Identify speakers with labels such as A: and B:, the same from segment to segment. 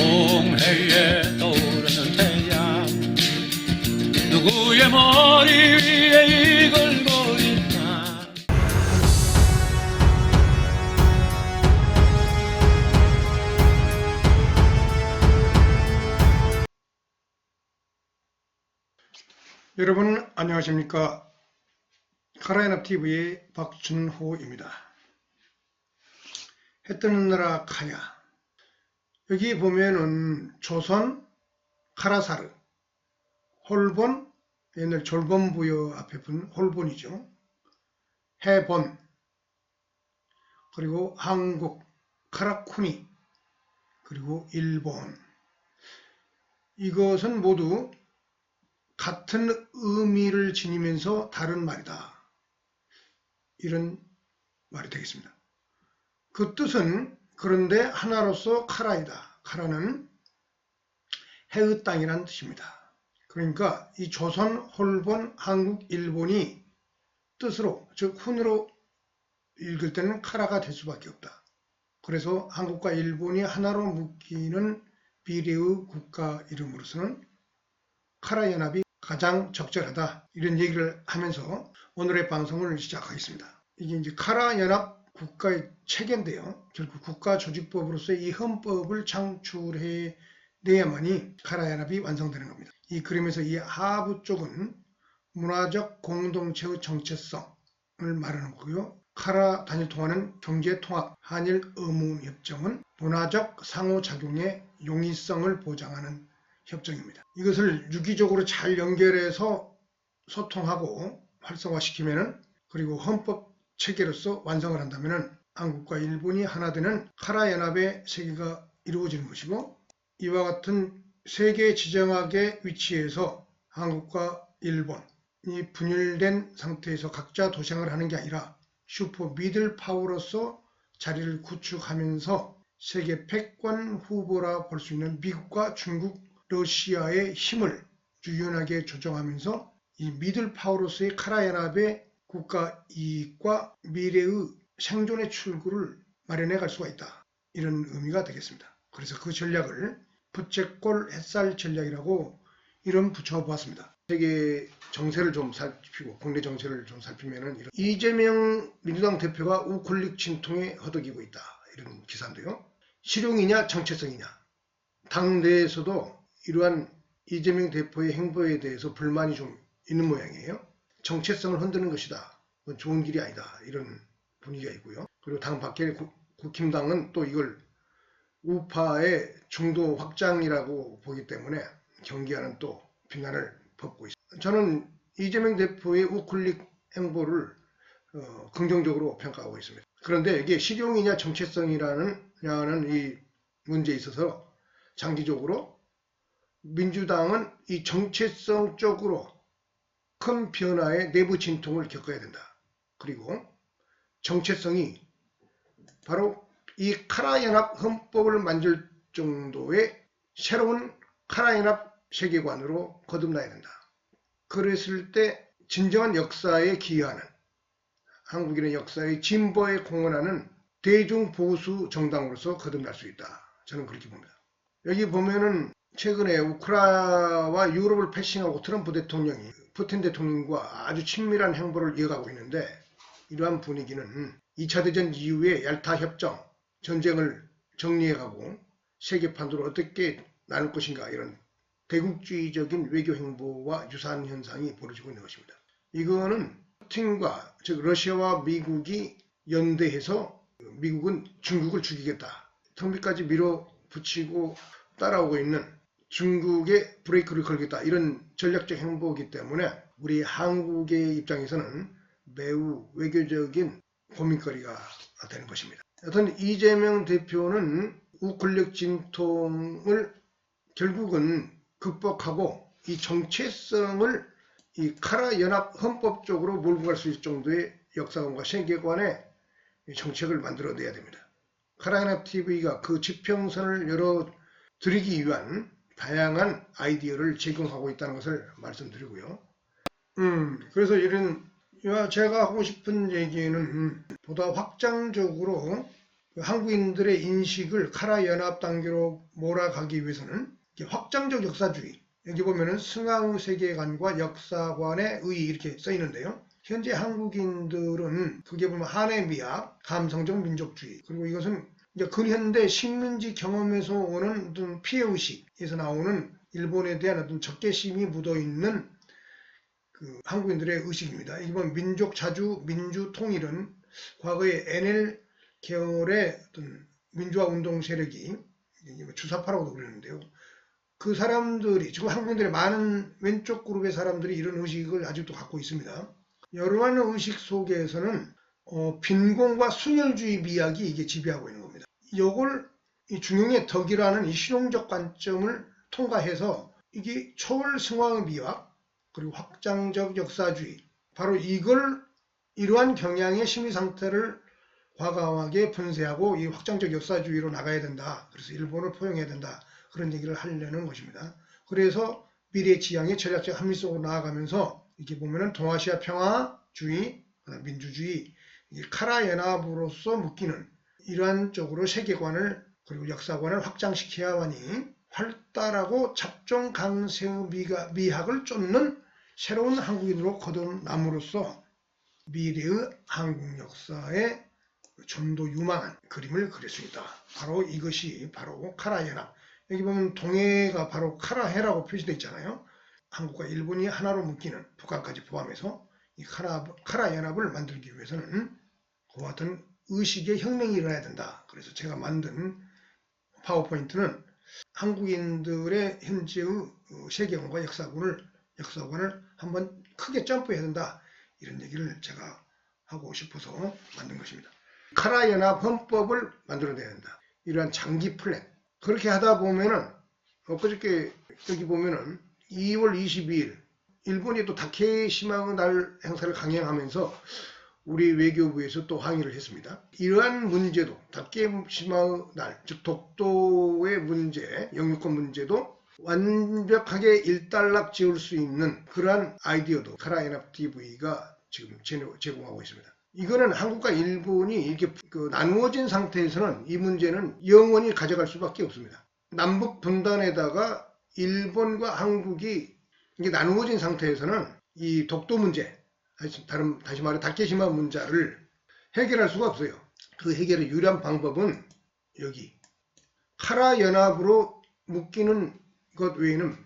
A: 동해에 떠오르는 태양 누구의 머리 위에 이글거릴까.
B: 여러분 안녕하십니까. 카라연합TV의 박준호입니다. 해뜨는 나라 카야. 여기 보면은 조선, 카라사르, 홀본, 옛날 졸본부여 앞에 분 홀본이죠. 해본, 그리고 한국, 카라쿠니, 그리고 일본. 이것은 모두 같은 의미를 지니면서 다른 말이다. 이런 말이 되겠습니다. 그 뜻은 그런데 하나로서 카라이다. 카라는 해의 땅이라는 뜻입니다. 그러니까 이 조선, 홀본, 한국, 일본이 뜻으로 즉 훈으로 읽을 때는 카라가 될 수밖에 없다. 그래서 한국과 일본이 하나로 묶이는 비례의 국가 이름으로서는 카라연합이 가장 적절하다. 이런 얘기를 하면서 오늘의 방송을 시작하겠습니다. 이게 이제 카라연합 국가의 체계인데요. 결국 국가조직법으로서의 이 헌법을 창출해 내야만이 카라연합이 완성되는 겁니다. 이 그림에서 이 하부 쪽은 문화적 공동체의 정체성을 말하는 거고요. 카라 단일 통화는 경제통합, 한일 의무협정은 문화적 상호작용의 용이성을 보장하는 협정입니다. 이것을 유기적으로 잘 연결해서 소통하고 활성화시키면은 그리고 헌법 체계로서 완성을 한다면은 한국과 일본이 하나 되는 카라연합의 세계가 이루어지는 것이고, 이와 같은 세계 지정학의 위치에서 한국과 일본이 분열된 상태에서 각자 도생을 하는 게 아니라 슈퍼 미들 파워로서 자리를 구축하면서 세계 패권 후보라 볼 수 있는 미국과 중국, 러시아의 힘을 유연하게 조정하면서 이 미들 파워로서의 카라연합의 국가 이익과 미래의 생존의 출구를 마련해 갈 수가 있다. 이런 의미가 되겠습니다. 그래서 그 전략을 부채꼴 햇살 전략이라고 이름 붙여보았습니다. 세계 정세를 좀 살피고 국내 정세를 좀 살피면은 이재명 민주당 대표가 우클릭 진통에 허덕이고 있다. 이런 기사인데요. 실용이냐 정체성이냐. 당 내에서도 이러한 이재명 대표의 행보에 대해서 불만이 좀 있는 모양이에요. 정체성을 흔드는 것이다. 그건 좋은 길이 아니다. 이런 분위기가 있고요. 그리고 당 밖에 국힘당은 또 이걸 우파의 중도 확장이라고 보기 때문에 경계하는 또 비난을 벗고 있습니다. 저는 이재명 대표의 우클릭 행보를 긍정적으로 평가하고 있습니다. 그런데 이게 실용이냐 정체성이라는 이 문제에 있어서 장기적으로 민주당은 이 정체성 쪽으로 큰 변화의 내부 진통을 겪어야 된다. 그리고 정체성이 바로 이 카라연합 헌법을 만들 정도의 새로운 카라연합 세계관으로 거듭나야 된다. 그랬을 때 진정한 역사에 기여하는, 한국인의 역사의 진보에 공헌하는 대중보수 정당으로서 거듭날 수 있다. 저는 그렇게 봅니다. 여기 보면은 최근에 우크라이나와 유럽을 패싱하고 트럼프 대통령이 푸틴 대통령과 아주 친밀한 행보를 이어가고 있는데, 이러한 분위기는 2차 대전 이후에 얄타 협정, 전쟁을 정리해가고 세계판도로 어떻게 나눌 것인가, 이런 대국주의적인 외교 행보와 유사한 현상이 벌어지고 있는 것입니다. 이거는 푸틴과 즉 러시아와 미국이 연대해서 미국은 중국을 죽이겠다, 턱밑까지 밀어붙이고 따라오고 있는 중국에 브레이크를 걸겠다, 이런 전략적 행보이기 때문에 우리 한국의 입장에서는 매우 외교적인 고민거리가 되는 것입니다. 여튼 이재명 대표는 우클릭 진통을 결국은 극복하고 이 정체성을 이 카라연합 헌법 쪽으로 몰고 갈 수 있을 정도의 역사관과 세계관의 정책을 만들어내야 됩니다. 카라연합TV가 그 지평선을 열어드리기 위한 다양한 아이디어를 제공하고 있다는 것을 말씀드리고요. 그래서 이런 제가 하고 싶은 얘기는 보다 확장적으로 한국인들의 인식을 카라 연합 단계로 몰아가기 위해서는 확장적 역사주의, 여기 보면은 승하의 세계관과 역사관의 의 이렇게 써 있는데요. 현재 한국인들은 그게 보면 한의 미학, 감성적 민족주의, 그리고 이것은 이제 근현대 식민지 경험에서 오는 어떤 피해의식에서 나오는 일본에 대한 어떤 적개심이 묻어있는 그 한국인들의 의식입니다. 이번 민족 자주, 민주 통일은 과거에 NL 계열의 어떤 민주화 운동 세력이 주사파라고도 그러는데요. 그 사람들이, 지금 한국인들의 많은 왼쪽 그룹의 사람들이 이런 의식을 아직도 갖고 있습니다. 여러한 의식 속에서는 빈곤과 순혈주의 미학이 이게 지배하고 있는 겁니다. 이걸 이 중용의 덕이라는 이 실용적 관점을 통과해서 이게 초월 승화의 미학 그리고 확장적 역사주의, 바로 이걸 이러한 경향의 심리 상태를 과감하게 분쇄하고 이 확장적 역사주의로 나가야 된다. 그래서 일본을 포용해야 된다. 그런 얘기를 하려는 것입니다. 그래서 미래 지향의 전략적 합리성으로 나아가면서 이렇게 보면은 동아시아 평화주의, 민주주의, 카라 연합으로서 묶이는 이러한 쪽으로 세계관을 그리고 역사관을 확장시켜야만이 활달하고 잡종 강세의 미학을 쫓는 새로운 한국인으로 거듭남으로써 미래의 한국 역사에 좀 더 유망한 그림을 그릴 수 있다. 바로 이것이 바로 카라 연합. 여기 보면 동해가 바로 카라해라고 표시되어 있잖아요. 한국과 일본이 하나로 묶이는 북한까지 포함해서 이 카라 연합을 만들기 위해서는 그와 같은 의식의 혁명이 일어나야 된다. 그래서 제가 만든 파워포인트는 한국인들의 현재의 세계관과 역사관을 한번 크게 점프해야 된다. 이런 얘기를 제가 하고 싶어서 만든 것입니다. 카라 연합 헌법을 만들어내야 된다. 이러한 장기 플랜. 그렇게 하다 보면은 엊그저께 여기 보면은 2월 22일 일본이 또 다케시마의 날 행사를 강행하면서 우리 외교부에서 또 항의를 했습니다. 이러한 문제도 다케시마의 날, 즉 독도의 문제, 영유권 문제도 완벽하게 일단락 지을 수 있는 그러한 아이디어도 카라 연합 TV가 지금 제공하고 있습니다. 이거는 한국과 일본이 이렇게 나누어진 상태에서는 이 문제는 영원히 가져갈 수밖에 없습니다. 남북 분단에다가 일본과 한국이 이게 나누어진 상태에서는 이 독도 문제, 다시 말해 다케시마 문제를 해결할 수가 없어요. 그 해결의 유일한 방법은 여기 카라 연합으로 묶이는 것 외에는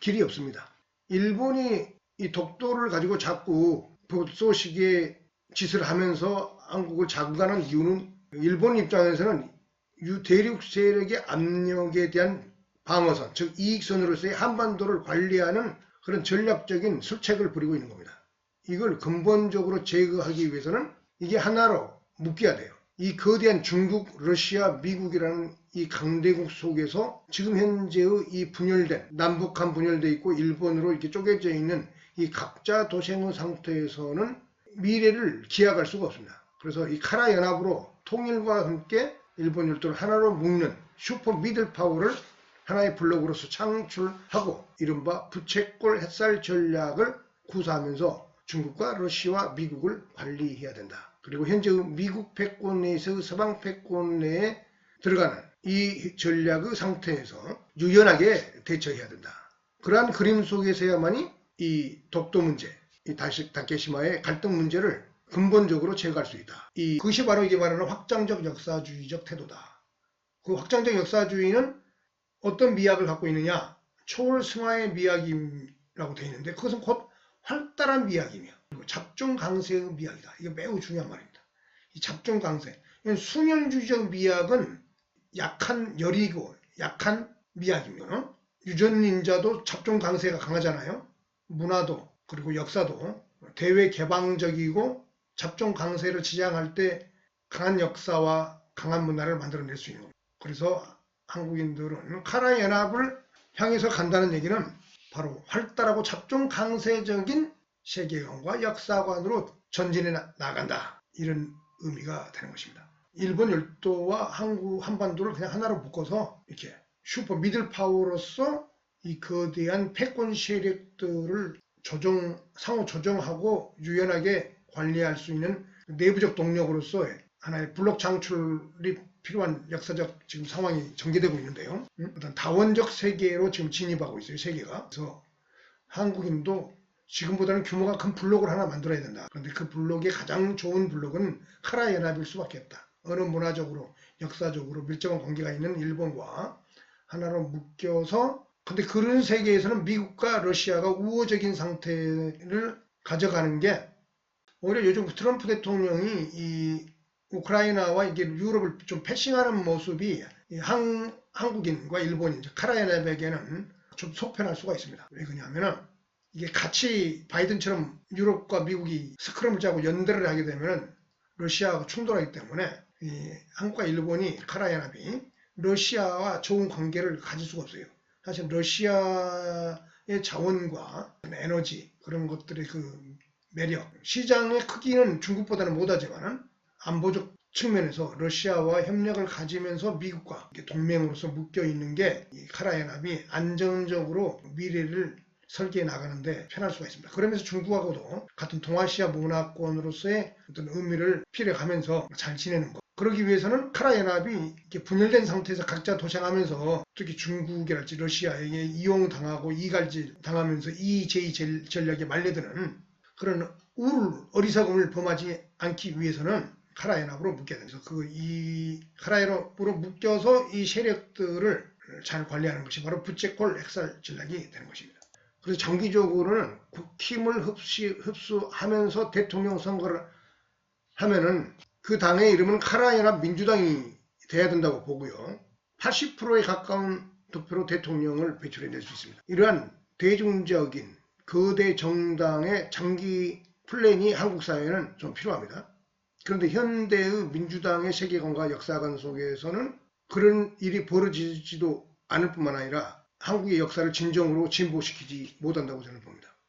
B: 길이 없습니다. 일본이 이 독도를 가지고 자꾸 보소식의 짓을 하면서 한국을 자극하는 이유는 일본 입장에서는 대륙 세력의 압력에 대한 방어선, 즉 이익선으로서의 한반도를 관리하는 그런 전략적인 술책을 부리고 있는 겁니다. 이걸 근본적으로 제거하기 위해서는 이게 하나로 묶여야 돼요. 이 거대한 중국, 러시아, 미국이라는 이 강대국 속에서 지금 현재의 이 분열된, 남북한 분열되어 있고 일본으로 이렇게 쪼개져 있는 이 각자 도생의 상태에서는 미래를 기약할 수가 없습니다. 그래서 이 카라 연합으로 통일과 함께 일본 열도를 하나로 묶는 슈퍼 미들 파워를 하나의 블록으로서 창출하고 이른바 부채꼴 햇살 전략을 구사하면서 중국과 러시아와 미국을 관리해야 된다. 그리고 현재 미국 패권 내에서 서방 패권 내에 들어가는 이 전략의 상태에서 유연하게 대처해야 된다. 그러한 그림 속에서야만이 이 독도 문제, 이 다케시마의 갈등 문제를 근본적으로 제거할 수 있다. 그것이 바로 이게 말하는 확장적 역사주의적 태도다. 그 확장적 역사주의는 어떤 미학을 갖고 있느냐? 초월 승화의 미학이라고 되어 있는데 그것은 곧 활달한 미학이며 그리고 잡종 강세의 미학이다. 이게 매우 중요한 말입니다. 이 잡종 강세, 순혈주의적 미학은 약한 열이고 약한 미학입니다. 유전인자도 잡종 강세가 강하잖아요. 문화도 그리고 역사도 대외 개방적이고 잡종 강세를 지향할 때 강한 역사와 강한 문화를 만들어낼 수 있는 겁니다. 그래서 한국인들은 카라 연합을 향해서 간다는 얘기는 바로 활달하고 잡종 강세적인 세계관과 역사관으로 전진해 나간다. 이런 의미가 되는 것입니다. 일본 열도와 한반도를 그냥 하나로 묶어서 이렇게 슈퍼 미들 파워로서 이 거대한 패권 세력들을 상호 조정하고 유연하게 관리할 수 있는 내부적 동력으로서 하나의 블록 창출이 필요한 역사적 지금 상황이 전개되고 있는데요. 어떤 다원적 세계로 지금 진입하고 있어요. 세계가. 그래서 한국인도 지금보다는 규모가 큰 블록을 하나 만들어야 된다. 그런데 그 블록의 가장 좋은 블록은 카라 연합일 수밖에 없다. 어느 문화적으로, 역사적으로 밀접한 관계가 있는 일본과 하나로 묶여서, 근데 그런 세계에서는 미국과 러시아가 우호적인 상태를 가져가는 게, 오히려 요즘 트럼프 대통령이 이 우크라이나와 이게 유럽을 좀 패싱하는 모습이 한국인과 일본인, 카라 연합에게는 좀 속편할 수가 있습니다. 왜 그러냐면은 이게 같이 바이든처럼 유럽과 미국이 스크럼을 짜고 연대를 하게 되면 러시아하고 충돌하기 때문에 한국과 일본이, 카라 연합이 러시아와 좋은 관계를 가질 수가 없어요. 사실 러시아의 자원과 에너지, 그런 것들의 그 매력, 시장의 크기는 중국보다는 못하지만 안보적 측면에서 러시아와 협력을 가지면서 미국과 동맹으로서 묶여 있는 게 이 카라 연합이 안정적으로 미래를 설계해 나가는데 편할 수가 있습니다. 그러면서 중국하고도 같은 동아시아 문화권으로서의 어떤 의미를 필요하면서 잘 지내는 것. 그러기 위해서는 카라 연합이 이렇게 분열된 상태에서 각자 도생하면서, 특히 중국이랄지 러시아에게 이용당하고 이갈질 당하면서 이제이 전략에 말려드는 그런 어리석음을 범하지 않기 위해서는 카라 연합으로 묶여야 돼서 이 카라 연합으로 묶여서 이 세력들을 잘 관리하는 것이 바로 부채꼴 핵살 전략이 되는 것입니다. 그래서 장기적으로는 국힘을 흡수하면서 대통령 선거를 하면은 그 당의 이름은 카라 연합 민주당이 돼야 된다고 보고요. 80%에 가까운 득표로 대통령을 배출해낼 수 있습니다. 이러한 대중적인 거대 정당의 장기 플랜이 한국 사회에는 좀 필요합니다. 그런데 현대의 민주당의 세계관과 역사관 속에서는 그런 일이 벌어지지도 않을 뿐만 아니라 한국의 역사를 진정으로 진보시키지 못한다고 저는 봅니다.